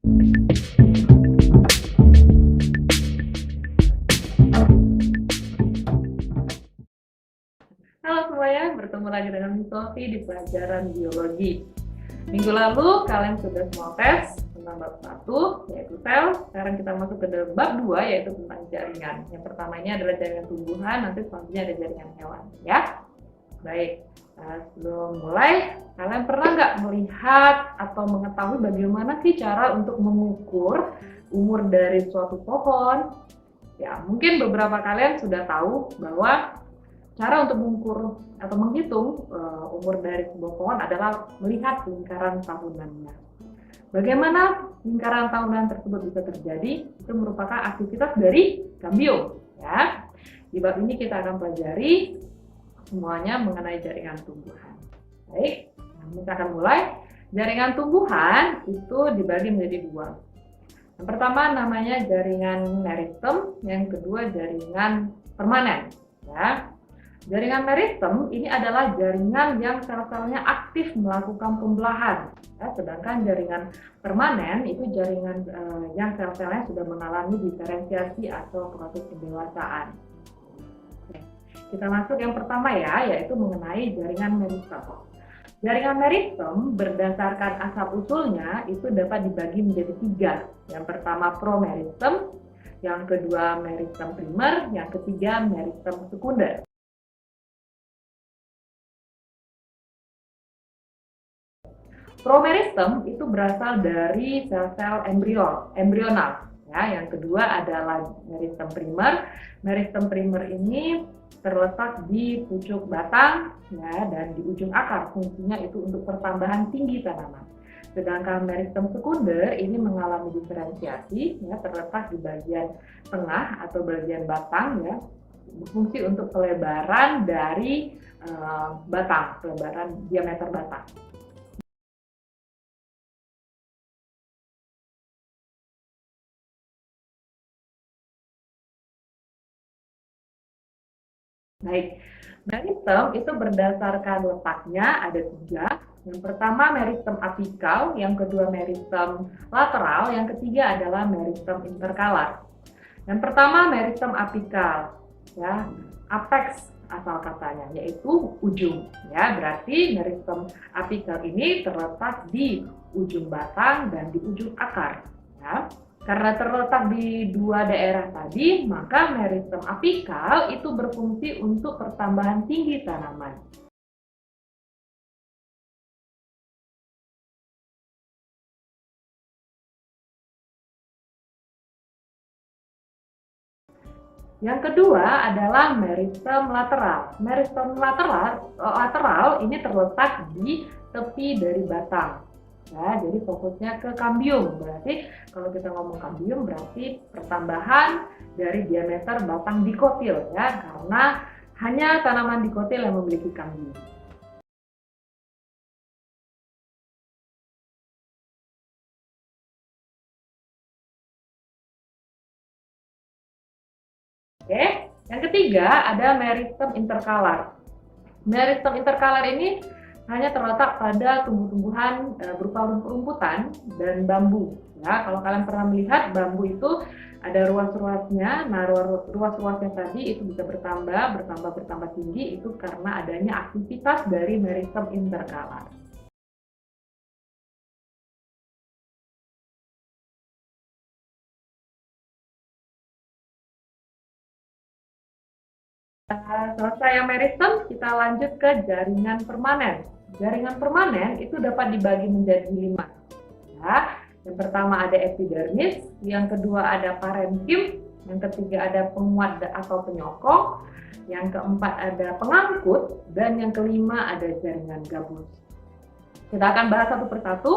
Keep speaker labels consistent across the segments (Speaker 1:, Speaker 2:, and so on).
Speaker 1: Halo semuanya, bertemu lagi dengan Sofi di pelajaran biologi. Minggu lalu kalian sudah semua tes tentang bab 1 yaitu sel. Sekarang kita masuk ke bab 2 yaitu tentang jaringan. Yang pertama ini adalah jaringan tumbuhan, nanti selanjutnya ada jaringan hewan ya. Baik, sebelum mulai, kalian pernah nggak melihat atau mengetahui bagaimana sih cara untuk mengukur umur dari suatu pohon? Ya, mungkin beberapa kalian sudah tahu bahwa cara untuk mengukur atau menghitung umur dari sebuah pohon adalah melihat lingkaran tahunannya. Bagaimana lingkaran tahunan tersebut bisa terjadi? Itu merupakan aktivitas dari kambium. Ya. Di bab ini kita akan pelajari semuanya mengenai jaringan tumbuhan. Baik, kita akan mulai. Jaringan tumbuhan itu dibagi menjadi dua. Yang pertama namanya jaringan meristem, yang kedua jaringan permanen. Ya. Jaringan meristem ini adalah jaringan yang sel-selnya aktif melakukan pembelahan. Ya, sedangkan jaringan permanen itu jaringan yang sel-selnya sudah mengalami diferensiasi atau proses pendewasaan. Oke. Kita masuk yang pertama ya, yaitu mengenai jaringan meristem. Jaringan meristem berdasarkan asal-usulnya itu dapat dibagi menjadi tiga. Yang pertama promeristem, yang kedua meristem primer, yang ketiga meristem sekunder. Promeristem itu berasal dari sel-sel embrional. Ya, yang kedua adalah meristem primer. Meristem primer ini terletak di pucuk batang ya, dan di ujung akar. Fungsinya itu untuk pertambahan tinggi tanaman. Sedangkan meristem sekunder ini mengalami diferensiasi, ya, terletak di bagian tengah atau bagian batang, ya, berfungsi untuk pelebaran dari batang, pelebaran diameter batang. Baik, meristem itu berdasarkan letaknya ada tiga. Yang pertama meristem apikal, yang kedua meristem lateral, yang ketiga adalah meristem interkalar. Yang pertama meristem apikal, ya, apex asal katanya, yaitu ujung. Ya, berarti meristem apikal ini terletak di ujung batang dan di ujung akar. Ya. Karena terletak di dua daerah tadi, maka meristem apikal itu berfungsi untuk pertambahan tinggi tanaman. Yang kedua adalah meristem lateral. Meristem lateral ini terletak di tepi dari batang. Ya, jadi fokusnya ke kambium. Berarti kalau kita ngomong kambium berarti pertambahan dari diameter batang dikotil, ya, karena hanya tanaman dikotil yang memiliki kambium. Oke, yang ketiga ada meristem interkalar. Meristem interkalar ini hanya terletak pada tumbuh-tumbuhan berupa rumputan dan bambu. Ya, kalau kalian pernah melihat bambu itu ada ruas-ruasnya. Nah, ruas-ruasnya tadi itu bisa bertambah tinggi itu karena adanya aktivitas dari meristem interkalar. Selesai yang meristem, kita lanjut ke jaringan permanen. Jaringan permanen itu dapat dibagi menjadi 5. Ya, yang pertama ada epidermis, yang kedua ada parenkim, yang ketiga ada penguat atau penyokong, yang keempat ada pengangkut, dan yang kelima ada jaringan gabus. Kita akan bahas satu persatu.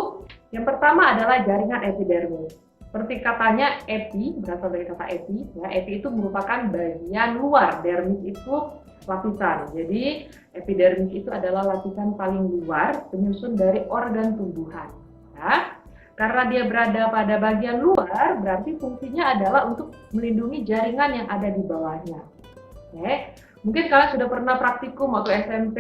Speaker 1: Yang pertama adalah jaringan epidermis. Seperti katanya epi, berasal dari kata epi, ya, epi itu merupakan bagian luar, dermis itu lapisan. Jadi epidermis itu adalah lapisan paling luar penyusun dari organ tumbuhan. Ya. Karena dia berada pada bagian luar, berarti fungsinya adalah untuk melindungi jaringan yang ada di bawahnya. Oke. Mungkin kalian sudah pernah praktikum waktu SMP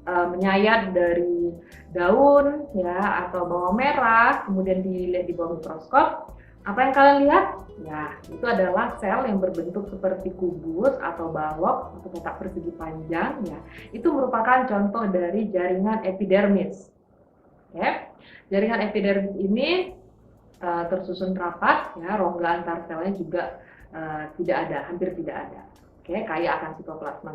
Speaker 1: menyayat dari daun ya atau bawang merah, kemudian dilihat di bawah mikroskop, apa yang kalian lihat? Ya, itu adalah sel yang berbentuk seperti kubus atau balok atau kotak persegi panjang ya. Itu merupakan contoh dari jaringan epidermis. Oke. Jaringan epidermis ini tersusun rapat ya, rongga antar selnya juga tidak ada, hampir tidak ada. Oke, kaya akan sitoplasma.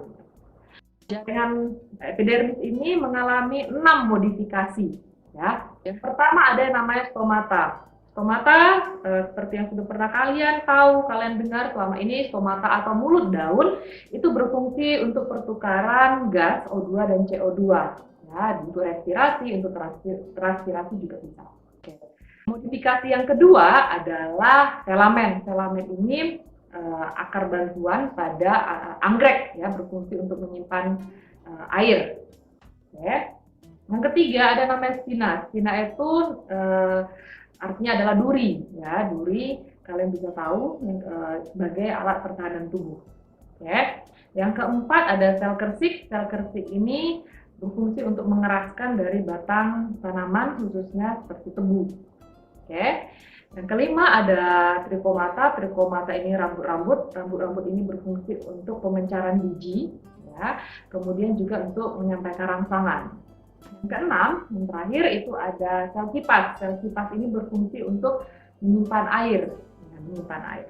Speaker 1: Jaringan epidermis ini mengalami 6 modifikasi ya. Yang pertama ada yang namanya stomata. Stomata seperti yang sudah pernah kalian tahu, kalian dengar selama ini, stomata atau mulut daun itu berfungsi untuk pertukaran gas O2 dan CO2 ya, untuk respirasi, untuk transpirasi juga bisa. Oke. Modifikasi yang kedua adalah selamen. Selamen ini akar bantuan pada anggrek ya, berfungsi untuk menyimpan air. Oke. Yang ketiga ada namanya spina. Spina itu artinya adalah duri ya, duri kalian bisa tahu sebagai alat pertahanan tubuh. Oke. Yang keempat ada sel kersik. Sel kersik ini berfungsi untuk mengeraskan dari batang tanaman khususnya seperti tebu. Oke. Yang kelima ada trikomata. Trikomata ini rambut-rambut. Rambut-rambut ini berfungsi untuk pemencaran biji ya, kemudian juga untuk menyampaikan rangsangan. Yang keenam, yang terakhir itu ada sel kipas. Sel kipas ini berfungsi untuk menyimpan air. Ya, menyimpan air.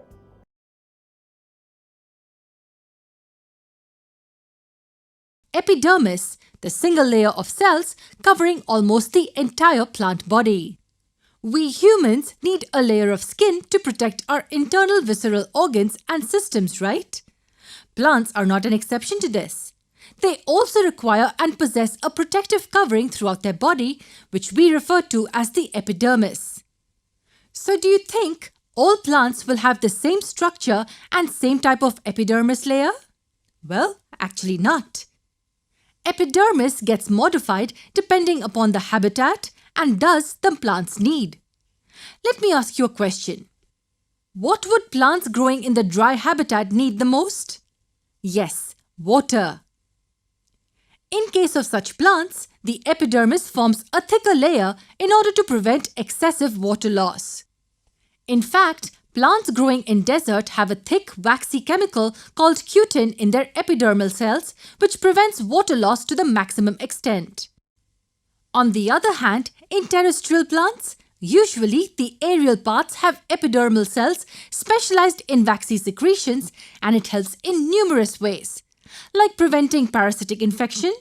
Speaker 2: Epidermis, the single layer of cells covering almost the entire plant body. We humans need a layer of skin to protect our internal visceral organs and systems, right? Plants are not an exception to this. They also require and possess a protective covering throughout their body, which we refer to as the epidermis. So do you think all plants will have the same structure and same type of epidermis layer? Well, actually not. Epidermis gets modified depending upon the habitat and thus the plants need. Let me ask you a question. What would plants growing in the dry habitat need the most? Yes, water. In case of such plants, the epidermis forms a thicker layer in order to prevent excessive water loss. In fact, plants growing in desert have a thick, waxy chemical called cutin in their epidermal cells, which prevents water loss to the maximum extent. On the other hand, in terrestrial plants, usually the aerial parts have epidermal cells specialized in waxy secretions, and it helps in numerous ways, like preventing parasitic infection,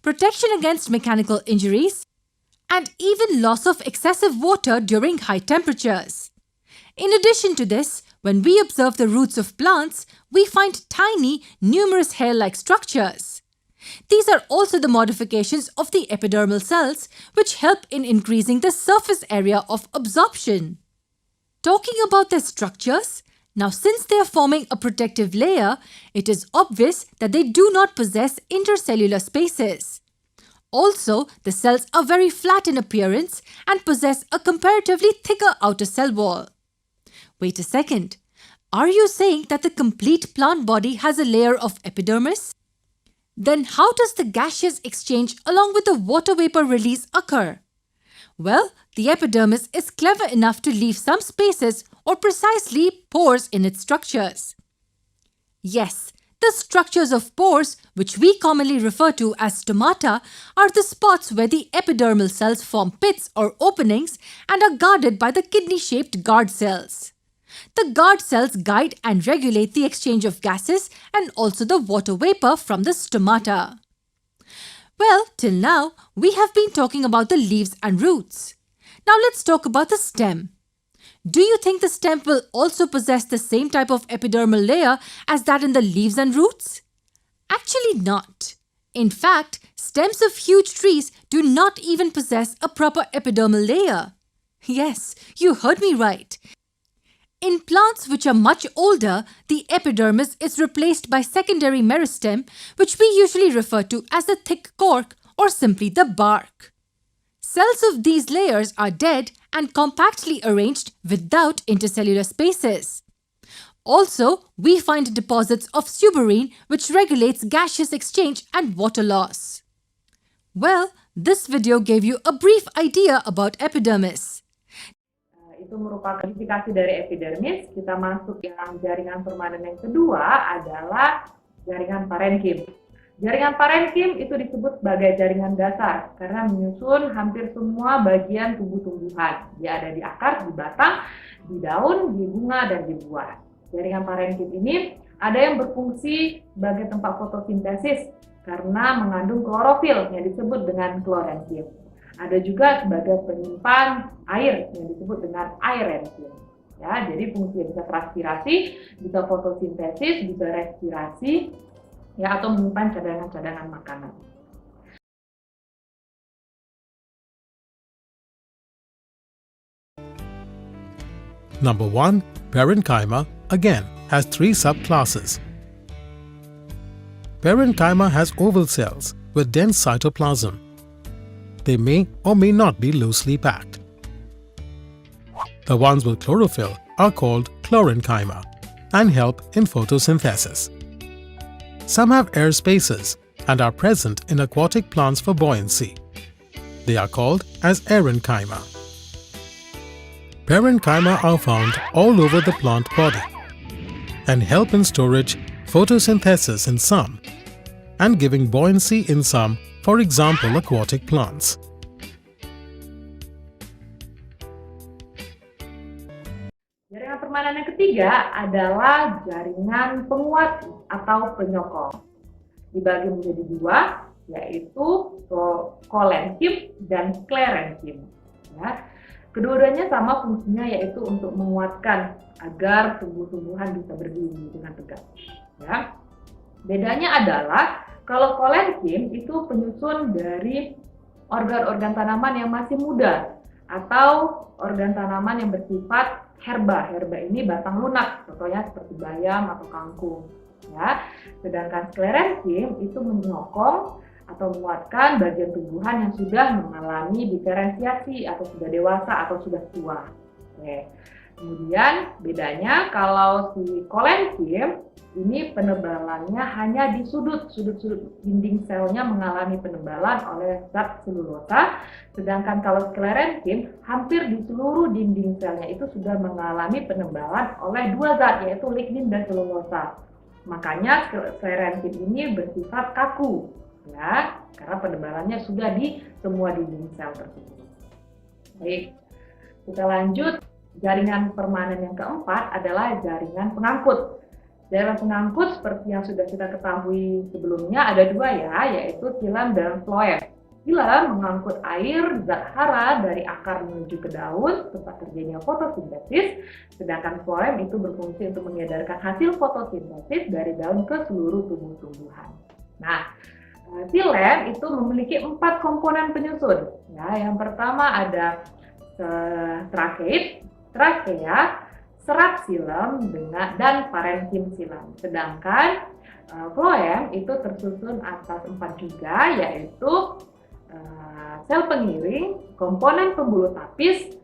Speaker 2: protection against mechanical injuries, and even loss of excessive water during high temperatures. In addition to this, when we observe the roots of plants, we find tiny, numerous hair-like structures. These are also the modifications of the epidermal cells, which help in increasing the surface area of absorption. Talking about their structures, now since they are forming a protective layer, it is obvious that they do not possess intercellular spaces. Also, the cells are very flat in appearance and possess a comparatively thicker outer cell wall. Wait a second. Are you saying that the complete plant body has a layer of epidermis? Then how does the gaseous exchange along with the water vapor release occur? Well, the epidermis is clever enough to leave some spaces or precisely pores in its structures. Yes, the structures of pores, which we commonly refer to as stomata, are the spots where the epidermal cells form pits or openings and are guarded by the kidney-shaped guard cells. The guard cells guide and regulate the exchange of gases and also the water vapor from the stomata. Well, till now, we have been talking about the leaves and roots. Now let's talk about the stem. Do you think the stem will also possess the same type of epidermal layer as that in the leaves and roots? Actually not. In fact, stems of huge trees do not even possess a proper epidermal layer. Yes, you heard me right. In plants which are much older, the epidermis is replaced by secondary meristem, which we usually refer to as the thick cork or simply the bark. Cells of these layers are dead and compactly arranged without intercellular spaces. Also, we find deposits of suberin, which regulates gaseous exchange and water loss. Well, This video gave you a brief idea about epidermis.
Speaker 1: Itu merupakan klasifikasi dari epidermis. Kita masuk yang jaringan permanen yang kedua adalah jaringan parenkim. Jaringan parenkim itu disebut sebagai jaringan dasar karena menyusun hampir semua bagian tumbuh-tumbuhan. Dia ada di akar, di batang, di daun, di bunga, dan di buah. Jaringan parenkim ini ada yang berfungsi sebagai tempat fotosintesis karena mengandung klorofil yang disebut dengan klorenkim. Ada juga sebagai penyimpan air yang disebut dengan airenkim. Ya, jadi fungsinya bisa transpirasi, bisa fotosintesis, bisa respirasi, ya, atau menyimpan cadangan-cadangan makanan.
Speaker 3: Number 1, parenchyma, again, has 3 subclasses. Parenchyma has oval cells with dense cytoplasm. They may or may not be loosely packed. The ones with chlorophyll are called chlorenchyma and help in photosynthesis. Some have air spaces and are present in aquatic plants for buoyancy. They are called as aerenchyma. Parenchyma are found all over the plant body and help in storage, photosynthesis in some, and giving buoyancy in some, for example aquatic plants.
Speaker 1: Jaringan permanen yang ketiga adalah jaringan penguat atau penyokong. Dibagi menjadi dua, yaitu kolenkim dan sklerenkim. Ya. Kedua-duanya sama fungsinya, yaitu untuk menguatkan agar tumbuh-tumbuhan bisa berdiri dengan tegak. Ya. Bedanya adalah kalau kolenkim itu penyusun dari organ-organ tanaman yang masih muda atau organ tanaman yang bersifat herba. Herba ini batang lunak, contohnya seperti bayam atau kangkung. Ya. Sedangkan sklerenkim itu menyokong atau menguatkan bagian tumbuhan yang sudah mengalami diferensiasi atau sudah dewasa atau sudah tua. Oke. Kemudian bedanya kalau si kolenkim ini penebalannya hanya di sudut-sudut dinding selnya mengalami penebalan oleh zat selulosa, sedangkan kalau sklerenkim hampir di seluruh dinding selnya itu sudah mengalami penebalan oleh dua zat, yaitu lignin dan selulosa. Makanya sklerenkim ini bersifat kaku, ya, karena penebalannya sudah di semua dinding sel tersebut. Baik, kita lanjut. Jaringan permanen yang keempat adalah jaringan pengangkut. Jaringan pengangkut seperti yang sudah kita ketahui sebelumnya ada dua, ya, yaitu xilem dan floem. Xilem mengangkut air zat hara dari akar menuju ke daun tempat terjadinya fotosintesis, sedangkan floem itu berfungsi untuk mengedarkan hasil fotosintesis dari daun ke seluruh tumbuh-tumbuhan. Nah, xilem itu memiliki 4 komponen penyusun. Ya, yang pertama ada trakea, serat xilem dan parenkim xilem. Sedangkan floem itu tersusun atas 4 juga, yaitu sel pengiring, komponen pembuluh tapis,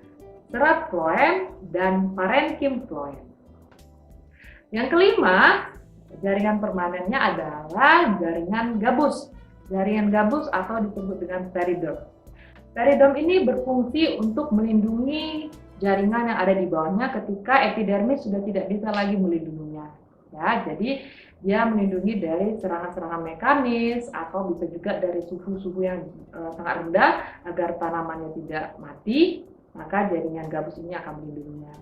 Speaker 1: serat floem, dan parenkim floem. Yang kelima, jaringan permanennya adalah jaringan gabus. Jaringan gabus atau disebut dengan periderm. Periderm ini berfungsi untuk melindungi jaringan yang ada di bawahnya ketika epidermis sudah tidak bisa lagi melindunginya. Ya, jadi dia melindungi dari serangan-serangan mekanis atau bisa juga dari suhu-suhu yang sangat rendah agar tanamannya tidak mati, maka jaringan gabus ini akan melindunginya.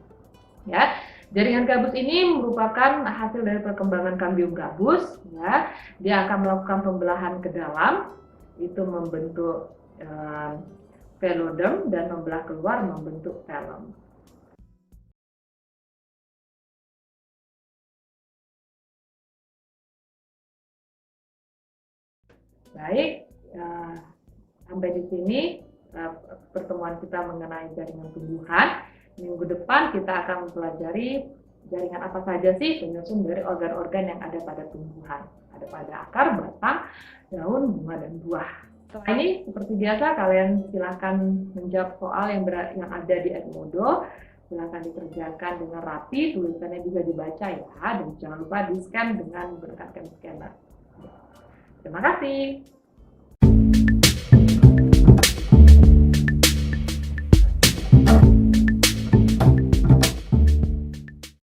Speaker 1: Ya, jaringan gabus ini merupakan hasil dari perkembangan kambium gabus. Ya, dia akan melakukan pembelahan ke dalam, itu membentuk veloderm, dan membelah keluar membentuk velum. Baik, sampai di sini pertemuan kita mengenai jaringan tumbuhan. Minggu depan kita akan mempelajari jaringan apa saja sih penyusun dari organ-organ yang ada pada tumbuhan. Ada pada akar, batang, daun, bunga, dan buah. Setelah ini, seperti biasa, kalian silakan menjawab soal yang ada di Edmodo. Silakan dikerjakan dengan rapi, tulisannya bisa dibaca ya, dan jangan lupa di-scan dengan menggunakan scanner. Terima kasih.